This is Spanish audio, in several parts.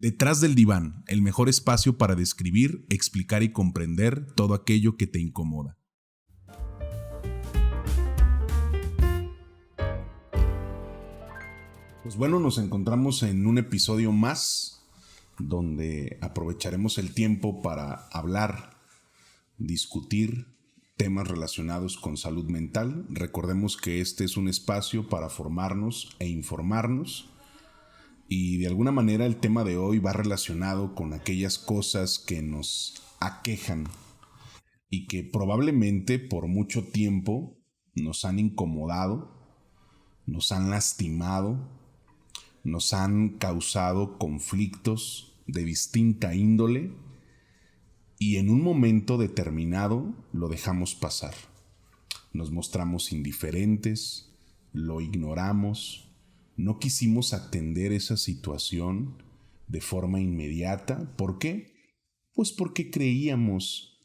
Detrás del diván, el mejor espacio para describir, explicar y comprender todo aquello que te incomoda. Pues bueno, nos encontramos en un episodio más donde aprovecharemos el tiempo para hablar, discutir temas relacionados con salud mental. Recordemos que este es un espacio para formarnos e informarnos. Y de alguna manera el tema de hoy va relacionado con aquellas cosas que nos aquejan y que probablemente por mucho tiempo nos han incomodado, nos han lastimado, nos han causado conflictos de distinta índole y en un momento determinado lo dejamos pasar. Nos mostramos indiferentes, lo ignoramos. No quisimos atender esa situación de forma inmediata. ¿Por qué? Pues porque creíamos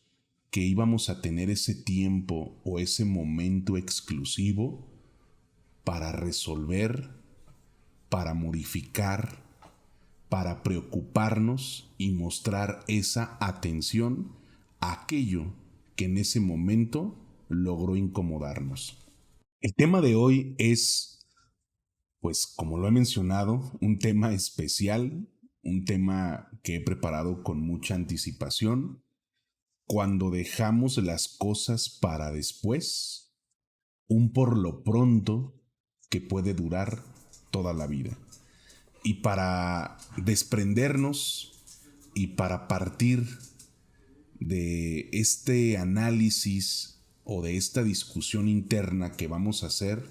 que íbamos a tener ese tiempo o ese momento exclusivo para resolver, para modificar, para preocuparnos y mostrar esa atención a aquello que en ese momento logró incomodarnos. El tema de hoy es, pues como lo he mencionado, un tema especial, un tema que he preparado con mucha anticipación. Cuando dejamos las cosas para después, un por lo pronto que puede durar toda la vida. Y para desprendernos y para partir de este análisis o de esta discusión interna que vamos a hacer,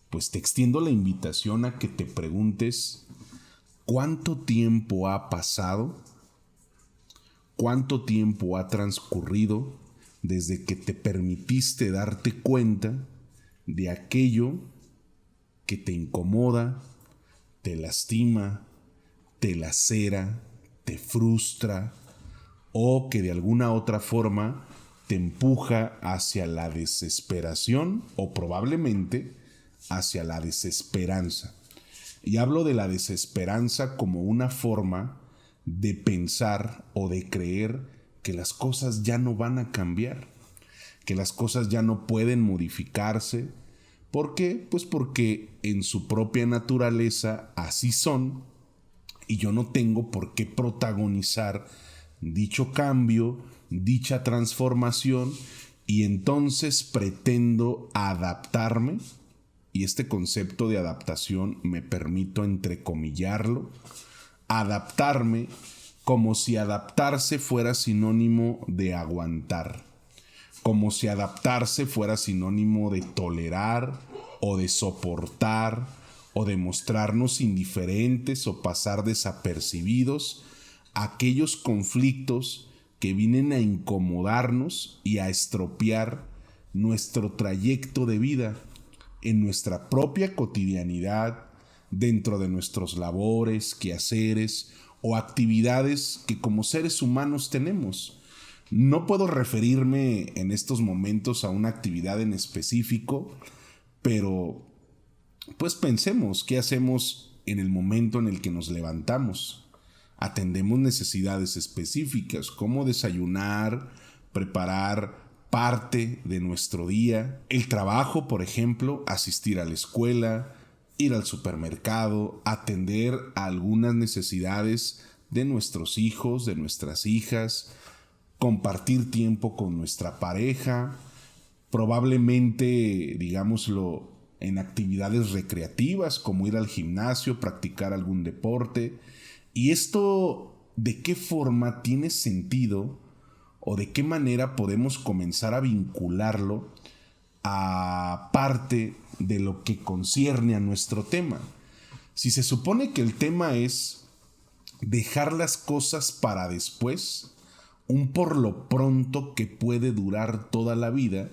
pues te extiendo la invitación a que te preguntes ¿cuánto tiempo ha pasado? ¿Cuánto tiempo ha transcurrido desde que te permitiste darte cuenta de aquello que te incomoda, te lastima, te lacera, te frustra o que de alguna otra forma te empuja hacia la desesperación o probablemente hacia la desesperanza? Y hablo de la desesperanza como una forma de pensar o de creer que las cosas ya no van a cambiar, que las cosas ya no pueden modificarse. ¿Por qué? Pues porque en su propia naturaleza así son y yo no tengo por qué protagonizar dicho cambio, dicha transformación, y entonces pretendo adaptarme. Y este concepto de adaptación me permito entrecomillarlo, adaptarme como si adaptarse fuera sinónimo de aguantar, como si adaptarse fuera sinónimo de tolerar o de soportar o de mostrarnos indiferentes o pasar desapercibidos a aquellos conflictos que vienen a incomodarnos y a estropear nuestro trayecto de vida en nuestra propia cotidianidad, dentro de nuestros labores, quehaceres o actividades que como seres humanos tenemos. No puedo referirme en estos momentos a una actividad en específico, pero pues pensemos qué hacemos en el momento en el que nos levantamos. Atendemos necesidades específicas como desayunar, preparar parte de nuestro día, el trabajo, por ejemplo, asistir a la escuela, ir al supermercado, atender a algunas necesidades de nuestros hijos, de nuestras hijas, compartir tiempo con nuestra pareja, probablemente, digámoslo, en actividades recreativas como ir al gimnasio, practicar algún deporte. ¿Y esto de qué forma tiene sentido o de qué manera podemos comenzar a vincularlo a parte de lo que concierne a nuestro tema? Si se supone que el tema es dejar las cosas para después, un por lo pronto que puede durar toda la vida,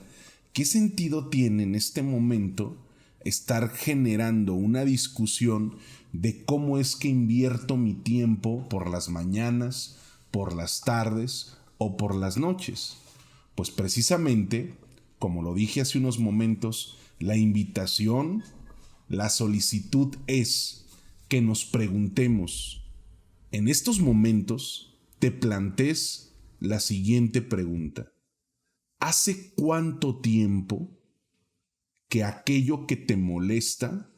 ¿qué sentido tiene en este momento estar generando una discusión de cómo es que invierto mi tiempo por las mañanas, por las tardes o por las noches? Pues precisamente, como lo dije hace unos momentos, la invitación, la solicitud es que nos preguntemos en estos momentos te plantees la siguiente pregunta. ¿Hace cuánto tiempo que aquello que te molesta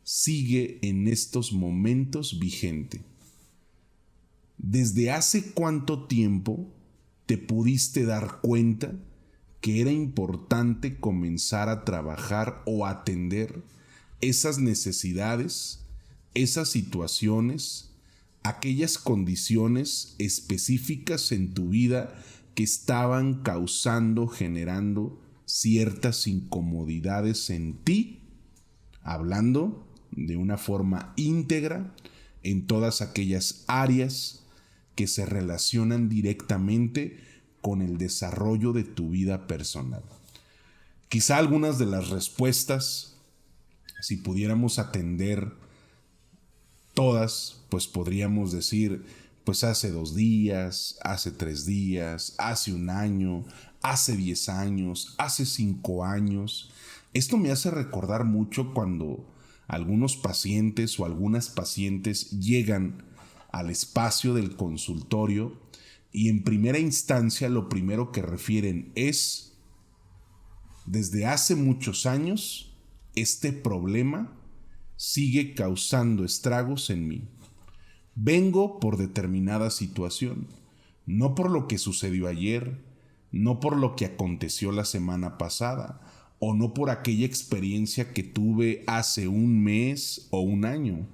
sigue en estos momentos vigente? ¿Desde hace cuánto tiempo te pudiste dar cuenta que era importante comenzar a trabajar o atender esas necesidades, esas situaciones, aquellas condiciones específicas en tu vida que estaban generando ciertas incomodidades en ti, hablando de una forma íntegra en todas aquellas áreas que se relacionan directamente con el desarrollo de tu vida personal? Quizá algunas de las respuestas, si pudiéramos atender todas, pues podríamos decir, pues hace 2 días, hace 3 días, hace 1 año, hace 10 años, hace 5 años. Esto me hace recordar mucho cuando algunos pacientes o algunas pacientes llegan al espacio del consultorio y en primera instancia lo primero que refieren es: desde hace muchos años este problema sigue causando estragos en mí. Vengo por determinada situación, no por lo que sucedió ayer, no por lo que aconteció la semana pasada, o no por aquella experiencia que tuve hace 1 mes o 1 año,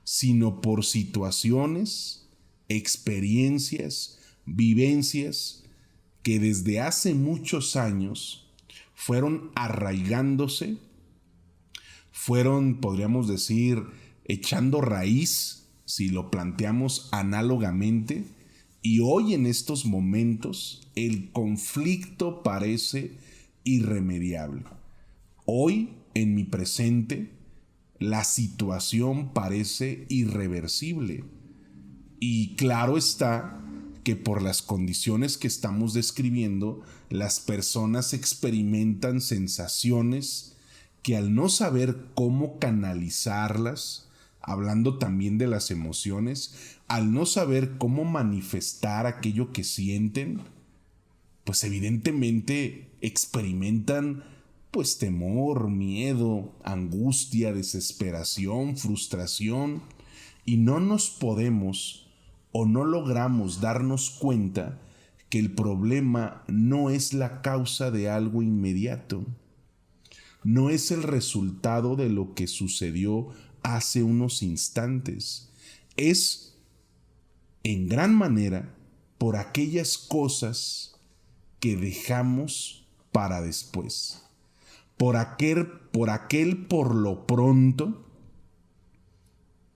sino por situaciones, experiencias, vivencias que desde hace muchos años fueron arraigándose, fueron, podríamos decir, echando raíz, si lo planteamos análogamente, y hoy en estos momentos el conflicto parece irremediable. Hoy, en mi presente, la situación parece irreversible. Y claro está que por las condiciones que estamos describiendo, las personas experimentan sensaciones que al no saber cómo canalizarlas, hablando también de las emociones, al no saber cómo manifestar aquello que sienten, pues evidentemente experimentan pues temor, miedo, angustia, desesperación, frustración, y no nos podemos o no logramos darnos cuenta que el problema no es la causa de algo inmediato, no es el resultado de lo que sucedió hace unos instantes, es en gran manera por aquellas cosas que dejamos para después, por aquel por lo pronto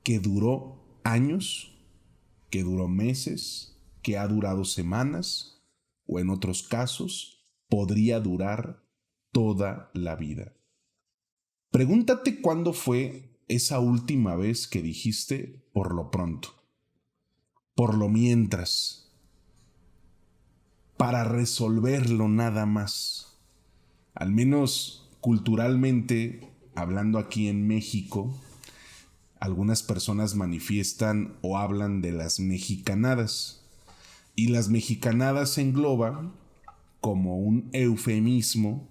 que duró años, que duró meses, que ha durado semanas, o en otros casos podría durar toda la vida. Pregúntate cuándo fue esa última vez que dijiste por lo pronto, por lo mientras, para resolverlo nada más. Al menos culturalmente, hablando aquí en México, algunas personas manifiestan o hablan de las mexicanadas. Y las mexicanadas engloba, como un eufemismo,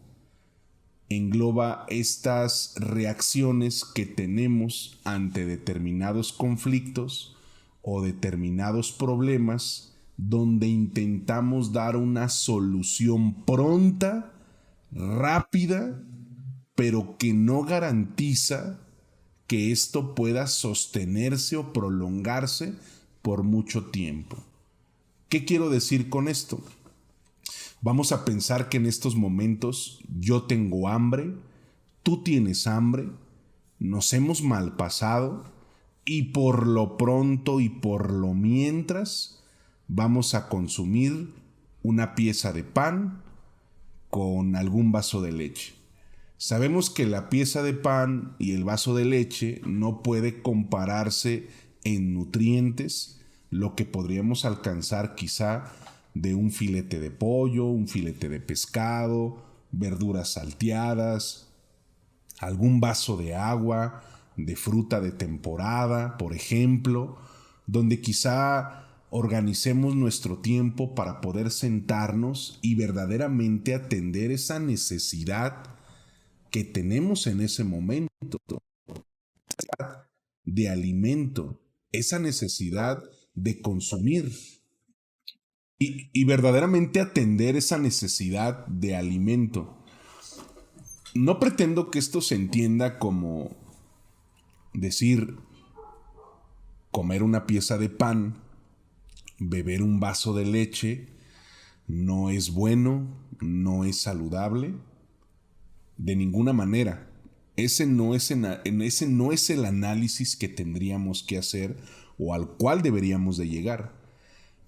engloba estas reacciones que tenemos ante determinados conflictos o determinados problemas donde intentamos dar una solución pronta, rápida, pero que no garantiza que esto pueda sostenerse o prolongarse por mucho tiempo. ¿Qué quiero decir con esto? Vamos a pensar que en estos momentos yo tengo hambre, tú tienes hambre, nos hemos malpasado y por lo pronto y por lo mientras vamos a consumir una pieza de pan con algún vaso de leche. Sabemos que la pieza de pan y el vaso de leche no puede compararse en nutrientes lo que podríamos alcanzar quizá de un filete de pollo, un filete de pescado, verduras salteadas, algún vaso de agua, de fruta de temporada, por ejemplo. donde quizá organicemos nuestro tiempo para poder sentarnos y verdaderamente atender esa necesidad que tenemos en ese momento de alimento, esa necesidad de consumir y verdaderamente atender esa necesidad de alimento. No pretendo que esto se entienda como decir comer una pieza de pan, beber un vaso de leche, no es bueno, no es saludable, de ninguna manera. Ese no es el análisis que tendríamos que hacer o al cual deberíamos de llegar.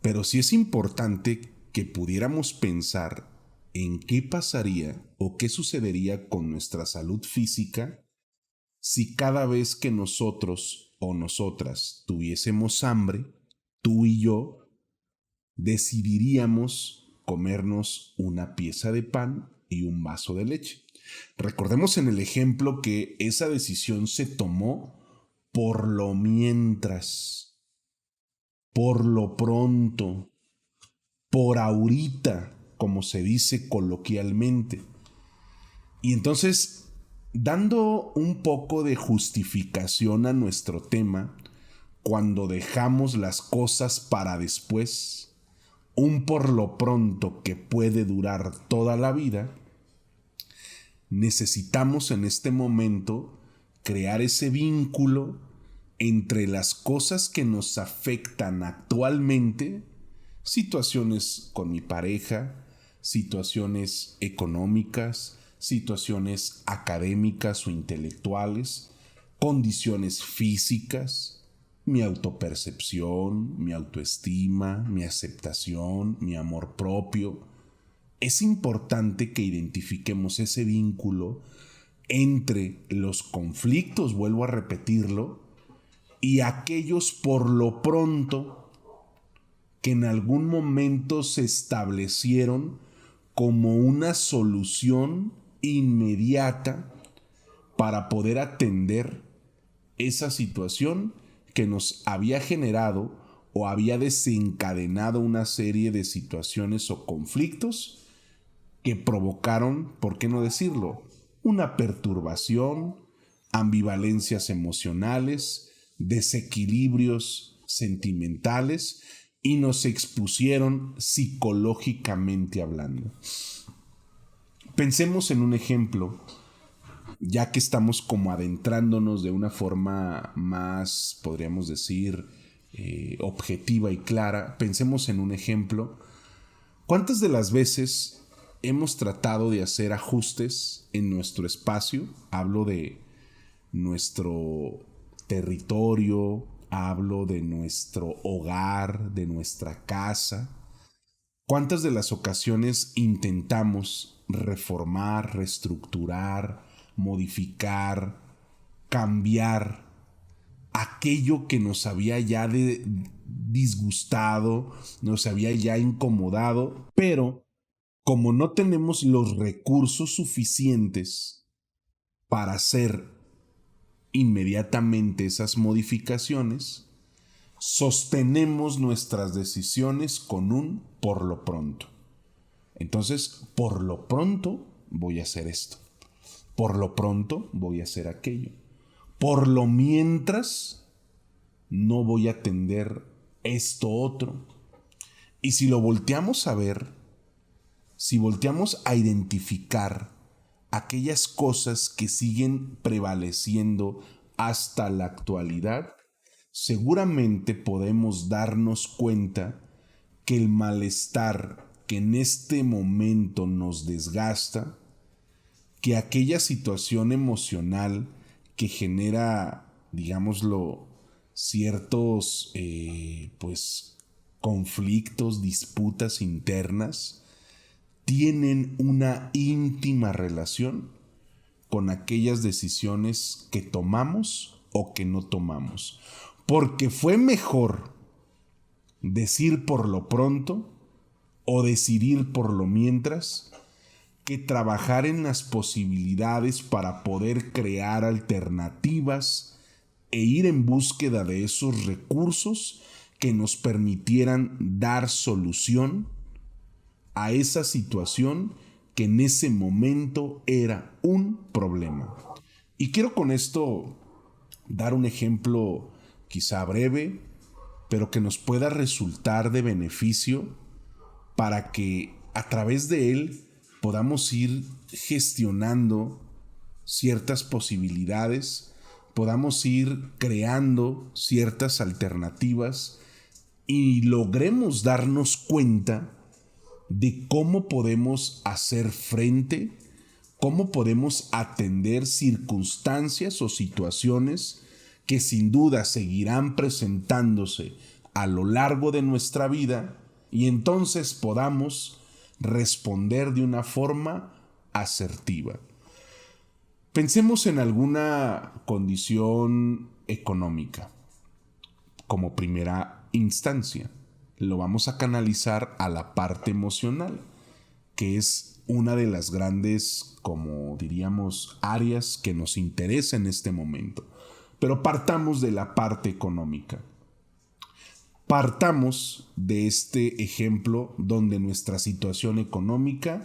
Pero sí es importante que pudiéramos pensar en qué pasaría o qué sucedería con nuestra salud física si cada vez que nosotros o nosotras tuviésemos hambre, tú y yo decidiríamos comernos una pieza de pan y un vaso de leche. Recordemos en el ejemplo que esa decisión se tomó por lo mientras, por lo pronto, por ahorita, como se dice coloquialmente. Y entonces, dando un poco de justificación a nuestro tema, cuando dejamos las cosas para después, un por lo pronto que puede durar toda la vida, necesitamos en este momento crear ese vínculo entre las cosas que nos afectan actualmente, situaciones con mi pareja, situaciones económicas, situaciones académicas o intelectuales, condiciones físicas, mi autopercepción, mi autoestima, mi aceptación, mi amor propio. Es importante que identifiquemos ese vínculo entre los conflictos, vuelvo a repetirlo, y aquellos por lo pronto que en algún momento se establecieron como una solución inmediata para poder atender esa situación que nos había generado o había desencadenado una serie de situaciones o conflictos que provocaron, ¿por qué no decirlo?, una perturbación, ambivalencias emocionales, desequilibrios sentimentales y nos expusieron psicológicamente hablando. Pensemos en un ejemplo, ya que estamos como adentrándonos de una forma más, podríamos decir, objetiva y clara. Pensemos en un ejemplo. ¿Cuántas de las veces hemos tratado de hacer ajustes en nuestro espacio? Hablo de nuestro territorio, hablo de nuestro hogar, de nuestra casa. ¿Cuántas de las ocasiones intentamos reformar, reestructurar, modificar, cambiar aquello que nos había ya disgustado, nos había ya incomodado, pero como no tenemos los recursos suficientes para hacer inmediatamente esas modificaciones, sostenemos nuestras decisiones con un por lo pronto. Entonces, por lo pronto voy a hacer esto. Por lo pronto voy a hacer aquello. Por lo mientras no voy a atender esto otro. Y si lo volteamos a ver, si volteamos a identificar aquellas cosas que siguen prevaleciendo hasta la actualidad, seguramente podemos darnos cuenta que el malestar que en este momento nos desgasta, que aquella situación emocional que genera, digámoslo, ciertos conflictos, disputas internas, tienen una íntima relación con aquellas decisiones que tomamos o que no tomamos. Porque fue mejor decir por lo pronto o decidir por lo mientras que trabajar en las posibilidades para poder crear alternativas e ir en búsqueda de esos recursos que nos permitieran dar solución a esa situación que en ese momento era un problema. Y quiero con esto dar un ejemplo quizá breve, pero que nos pueda resultar de beneficio para que a través de él podamos ir gestionando ciertas posibilidades, podamos ir creando ciertas alternativas y logremos darnos cuenta de cómo podemos hacer frente, cómo podemos atender circunstancias o situaciones que sin duda seguirán presentándose a lo largo de nuestra vida y entonces podamos responder de una forma asertiva. Pensemos en alguna condición económica como primera instancia. Lo vamos a canalizar a la parte emocional, que es una de las grandes, como diríamos, áreas que nos interesa en este momento. Pero partamos de la parte económica. Partamos de este ejemplo donde nuestra situación económica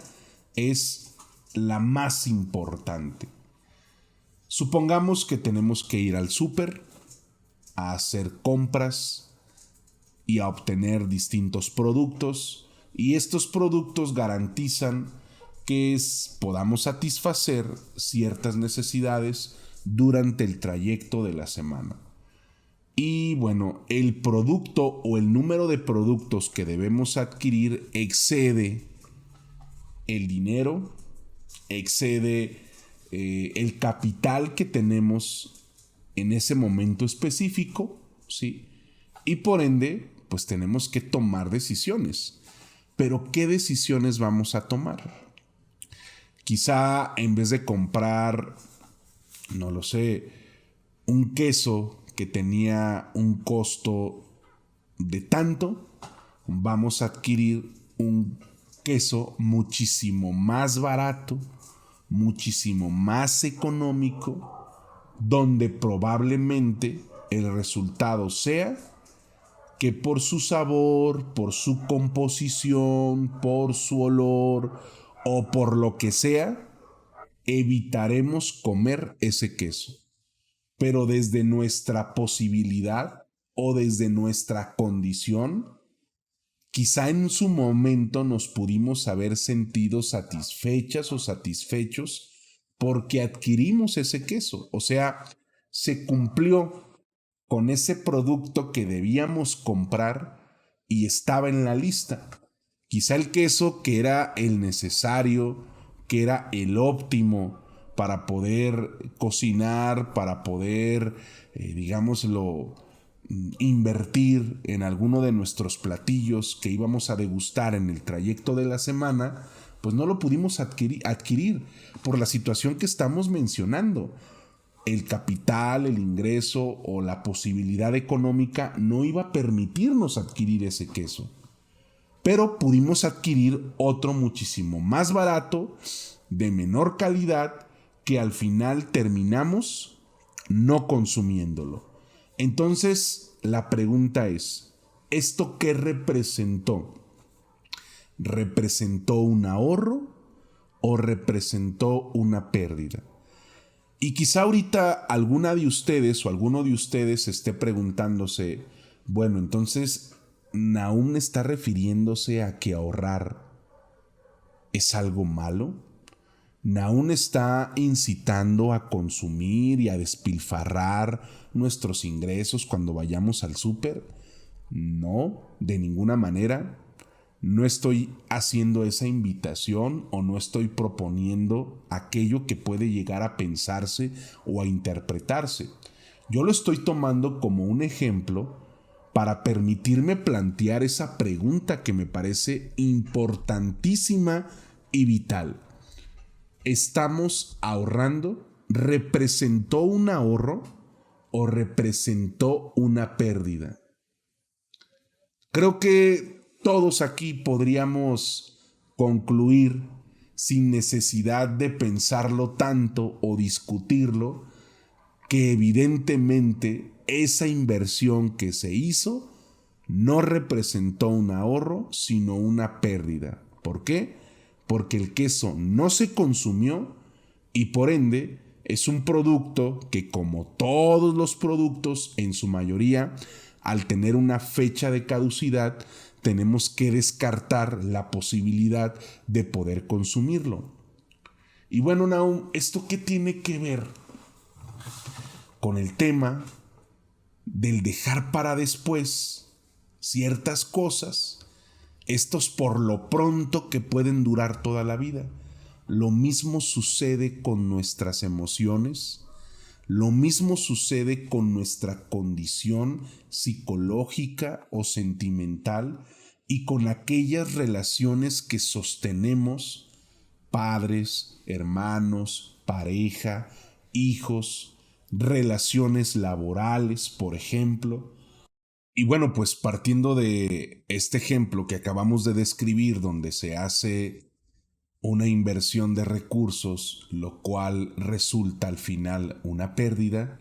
es la más importante. Supongamos que tenemos que ir al súper a hacer compras y a obtener distintos productos, y estos productos garantizan que podamos satisfacer ciertas necesidades durante el trayecto de la semana. Y bueno, el producto o el número de productos que debemos adquirir excede el dinero, excede el capital que tenemos en ese momento específico, ¿sí? Y por ende, pues tenemos que tomar decisiones. Pero ¿qué decisiones vamos a tomar? Quizá en vez de comprar, no lo sé, un queso que tenía un costo de tanto, vamos a adquirir un queso muchísimo más barato, muchísimo más económico, donde probablemente el resultado sea que por su sabor, por su composición, por su olor o por lo que sea, evitaremos comer ese queso. Pero desde nuestra posibilidad o desde nuestra condición, quizá en su momento nos pudimos haber sentido satisfechas o satisfechos porque adquirimos ese queso. O sea, se cumplió con ese producto que debíamos comprar y estaba en la lista. Quizá el queso que era el necesario, que era el óptimo para poder cocinar, para poder, digámoslo, invertir en alguno de nuestros platillos que íbamos a degustar en el trayecto de la semana, pues no lo pudimos adquirir por la situación que estamos mencionando. El capital, el ingreso o la posibilidad económica no iba a permitirnos adquirir ese queso. Pero pudimos adquirir otro muchísimo más barato, de menor calidad, que al final terminamos no consumiéndolo. Entonces, la pregunta es, ¿esto qué representó? ¿Representó un ahorro o representó una pérdida? Y quizá ahorita alguna de ustedes o alguno de ustedes esté preguntándose, bueno, entonces ¿Nahum está refiriéndose a que ahorrar es algo malo? ¿Nahum está incitando a consumir y a despilfarrar nuestros ingresos cuando vayamos al súper? No, de ninguna manera. No estoy haciendo esa invitación o no estoy proponiendo aquello que puede llegar a pensarse o a interpretarse. Yo lo estoy tomando como un ejemplo para permitirme plantear esa pregunta que me parece importantísima y vital. ¿Estamos ahorrando? ¿Representó un ahorro o representó una pérdida? Creo que todos aquí podríamos concluir sin necesidad de pensarlo tanto o discutirlo, que evidentemente esa inversión que se hizo no representó un ahorro, sino una pérdida. ¿Por qué? Porque el queso no se consumió y por ende es un producto que, como todos los productos en su mayoría, al tener una fecha de caducidad, tenemos que descartar la posibilidad de poder consumirlo. Y bueno, Nahum, ¿esto qué tiene que ver con el tema del dejar para después ciertas cosas? Estos por lo pronto que pueden durar toda la vida. Lo mismo sucede con nuestras emociones, lo mismo sucede con nuestra condición psicológica o sentimental y con aquellas relaciones que sostenemos, padres, hermanos, pareja, hijos, relaciones laborales, por ejemplo. Y bueno, pues partiendo de este ejemplo que acabamos de describir, donde se hace una inversión de recursos, lo cual resulta al final una pérdida,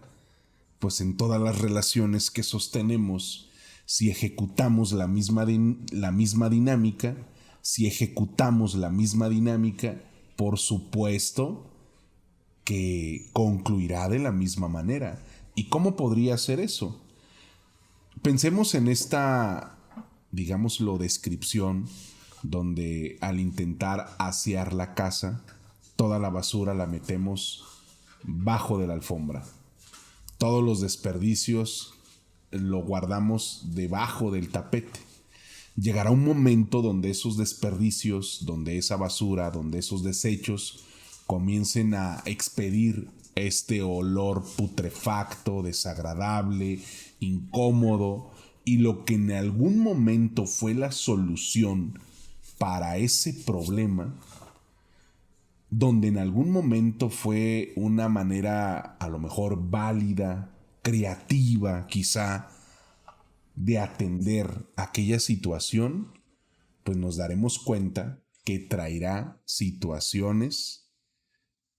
pues en todas las relaciones que sostenemos, si ejecutamos la misma dinámica, por supuesto que concluirá de la misma manera. ¿Y cómo podría ser eso? Pensemos en esta, digámoslo, descripción donde al intentar asear la casa, toda la basura la metemos bajo de la alfombra. Todos los desperdicios lo guardamos debajo del tapete. Llegará un momento donde esos desperdicios, donde esa basura, donde esos desechos comiencen a expedir este olor putrefacto, desagradable, incómodo, y lo que en algún momento fue la solución para ese problema, donde en algún momento fue una manera a lo mejor válida, creativa quizá, de atender aquella situación, pues nos daremos cuenta que traerá situaciones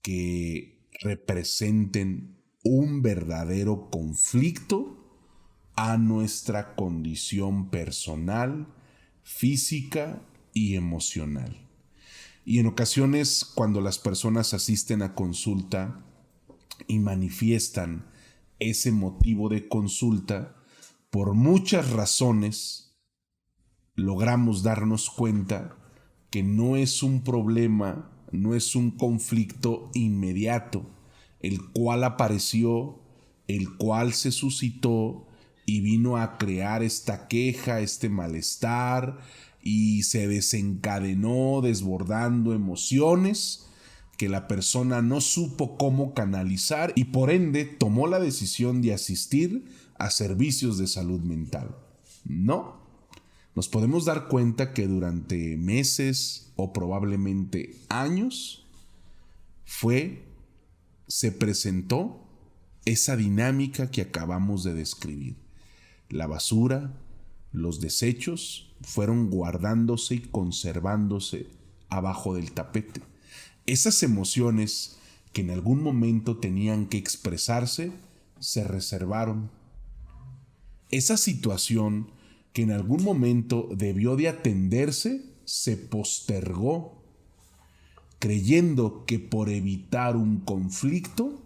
que representen un verdadero conflicto a nuestra condición personal, física y emocional. Y en ocasiones, cuando las personas asisten a consulta y manifiestan ese motivo de consulta, por muchas razones logramos darnos cuenta que no es un problema, no es un conflicto inmediato, el cual apareció, el cual se suscitó y vino a crear esta queja, este malestar, y se desencadenó desbordando emociones que la persona no supo cómo canalizar y por ende tomó la decisión de asistir a servicios de salud mental. No, nos podemos dar cuenta que durante meses o probablemente años se presentó esa dinámica que acabamos de describir. La basura, los desechos fueron guardándose y conservándose abajo del tapete. Esas emociones que en algún momento tenían que expresarse se reservaron. Esa situación que en algún momento debió de atenderse se postergó, creyendo que por evitar un conflicto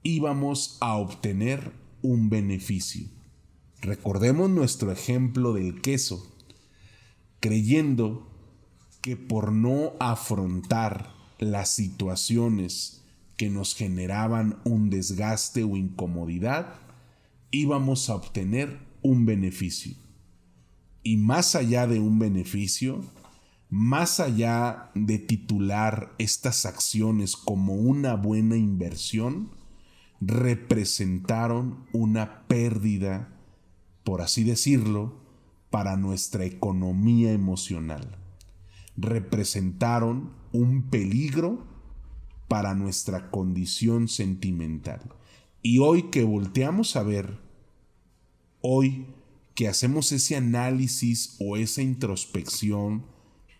íbamos a obtener un beneficio. Recordemos nuestro ejemplo del queso, creyendo que por no afrontar las situaciones que nos generaban un desgaste o incomodidad, íbamos a obtener un beneficio. Y más allá de un beneficio, más allá de titular estas acciones como una buena inversión, representaron una pérdida, por así decirlo, para nuestra economía emocional. Representaron un peligro para nuestra condición sentimental. Y hoy que volteamos a ver, hoy que hacemos ese análisis o esa introspección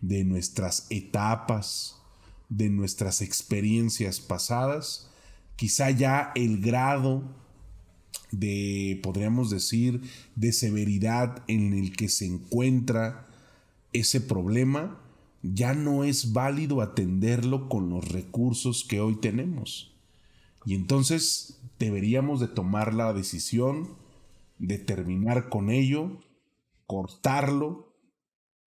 de nuestras etapas, de nuestras experiencias pasadas, quizá ya el grado podríamos decir, de severidad en el que se encuentra ese problema, ya no es válido atenderlo con los recursos que hoy tenemos. Y entonces deberíamos de tomar la decisión de terminar con ello, cortarlo,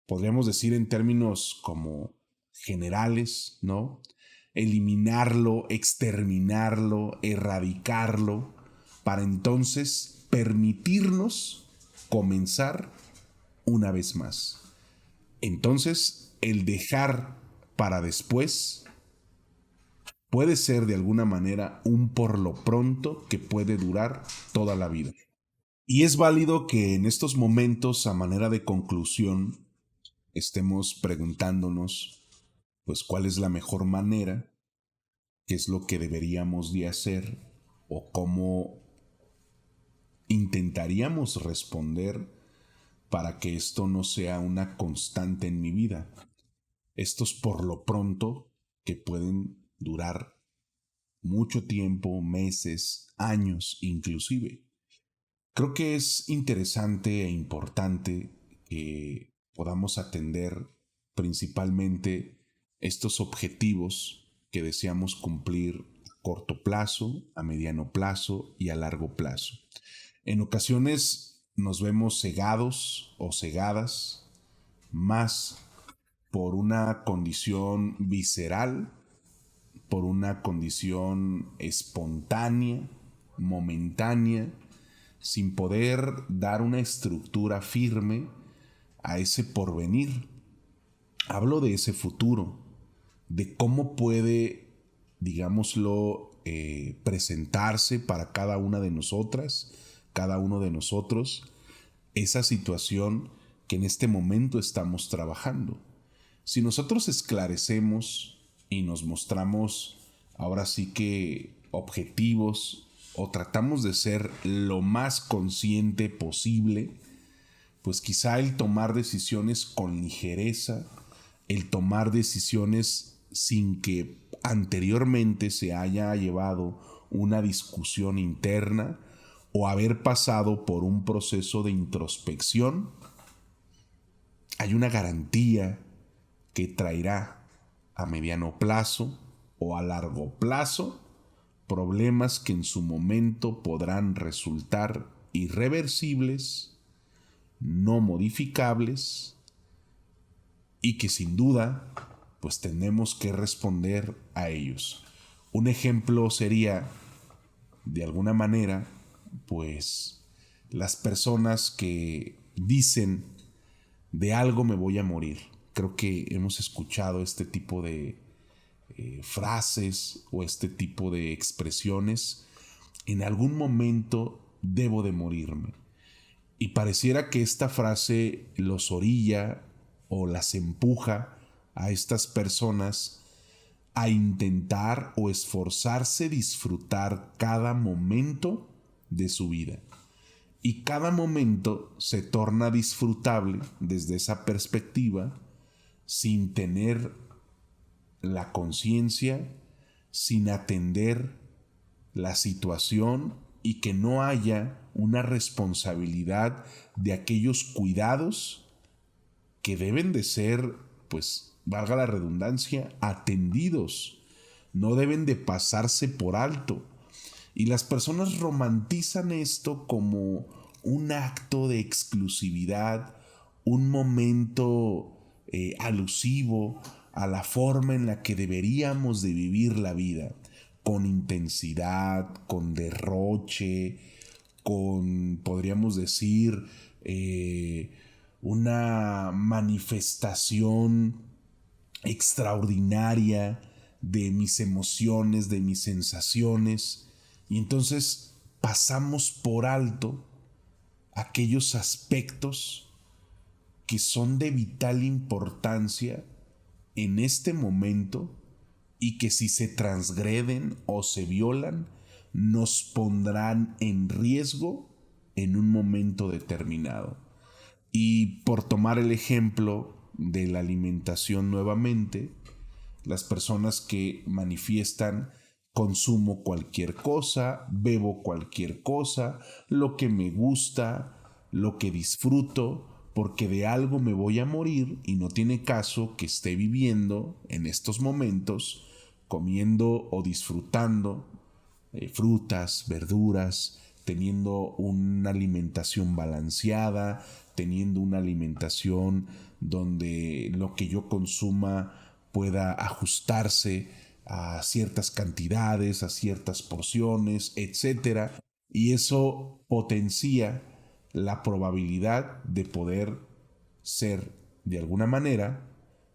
podríamos decir en términos como generales, ¿no? Eliminarlo, exterminarlo, erradicarlo, para entonces permitirnos comenzar una vez más. Entonces, el dejar para después puede ser de alguna manera un por lo pronto que puede durar toda la vida. Y es válido que en estos momentos, a manera de conclusión, estemos preguntándonos, pues, cuál es la mejor manera, qué es lo que deberíamos de hacer o cómo intentaríamos responder para que esto no sea una constante en mi vida. Estos por lo pronto que pueden durar mucho tiempo, meses, años inclusive. Creo que es interesante e importante que podamos atender principalmente estos objetivos que deseamos cumplir a corto plazo, a mediano plazo y a largo plazo. En ocasiones nos vemos cegados o cegadas más por una condición visceral, por una condición espontánea, momentánea, sin poder dar una estructura firme a ese porvenir. Hablo de ese futuro, de cómo puede, digámoslo, presentarse para cada una de nosotras, cada uno de nosotros, esa situación que en este momento estamos trabajando. Si nosotros esclarecemos y nos mostramos ahora sí que objetivos o tratamos de ser lo más consciente posible, pues quizá el tomar decisiones con ligereza, el tomar decisiones sin que anteriormente se haya llevado una discusión interna o haber pasado por un proceso de introspección, hay una garantía que traerá a mediano plazo o a largo plazo problemas que en su momento podrán resultar irreversibles, no modificables y que sin duda pues tenemos que responder a ellos. Un ejemplo sería, de alguna manera, pues las personas que dicen de algo me voy a morir. Creo que hemos escuchado este tipo de frases o este tipo de expresiones. En algún momento debo de morirme. Y pareciera que esta frase los orilla o las empuja a estas personas a intentar o esforzarse disfrutar cada momento de su vida. Y cada momento se torna disfrutable desde esa perspectiva, sin tener la conciencia, sin atender la situación y que no haya una responsabilidad de aquellos cuidados que deben de ser, pues, valga la redundancia, atendidos. No deben de pasarse por alto. Y las personas romantizan esto como un acto de exclusividad, un momento alusivo a la forma en la que deberíamos de vivir la vida, con intensidad, con derroche, con, podríamos decir, una manifestación extraordinaria de mis emociones, de mis sensaciones, y entonces pasamos por alto aquellos aspectos que son de vital importancia en este momento y que si se transgreden o se violan, nos pondrán en riesgo en un momento determinado. Y por tomar el ejemplo de la alimentación nuevamente, las personas que manifiestan consumo cualquier cosa, bebo cualquier cosa, lo que me gusta, lo que disfruto, porque de algo me voy a morir y no tiene caso que esté viviendo en estos momentos comiendo o disfrutando frutas, verduras, teniendo una alimentación balanceada, teniendo una alimentación donde lo que yo consuma pueda ajustarse a ciertas cantidades, a ciertas porciones, etcétera. Y eso potencia la probabilidad de poder ser de alguna manera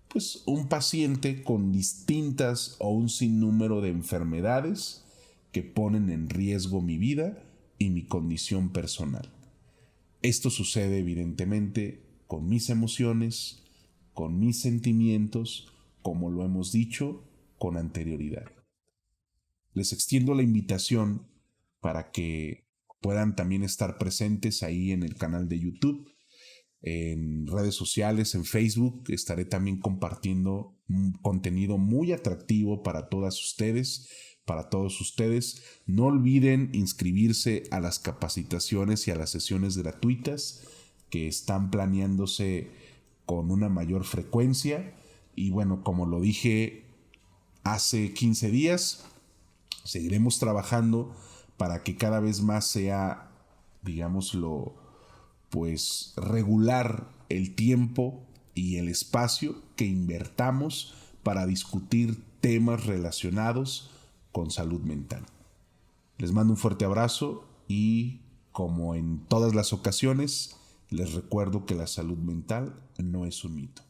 pues un paciente con distintas o un sinnúmero de enfermedades que ponen en riesgo mi vida y mi condición personal. Esto sucede evidentemente con mis emociones, con mis sentimientos, como lo hemos dicho con anterioridad. Les extiendo la invitación para que puedan también estar presentes ahí en el canal de YouTube, en redes sociales, en Facebook. Estaré también compartiendo un contenido muy atractivo para todas ustedes, para todos ustedes. No olviden inscribirse a las capacitaciones y a las sesiones gratuitas que están planeándose con una mayor frecuencia. Y bueno, como lo dije hace 15 días, seguiremos trabajando para que cada vez más sea, digámoslo, pues regular el tiempo y el espacio que invertamos para discutir temas relacionados con salud mental. Les mando un fuerte abrazo y, como en todas las ocasiones, les recuerdo que la salud mental no es un mito.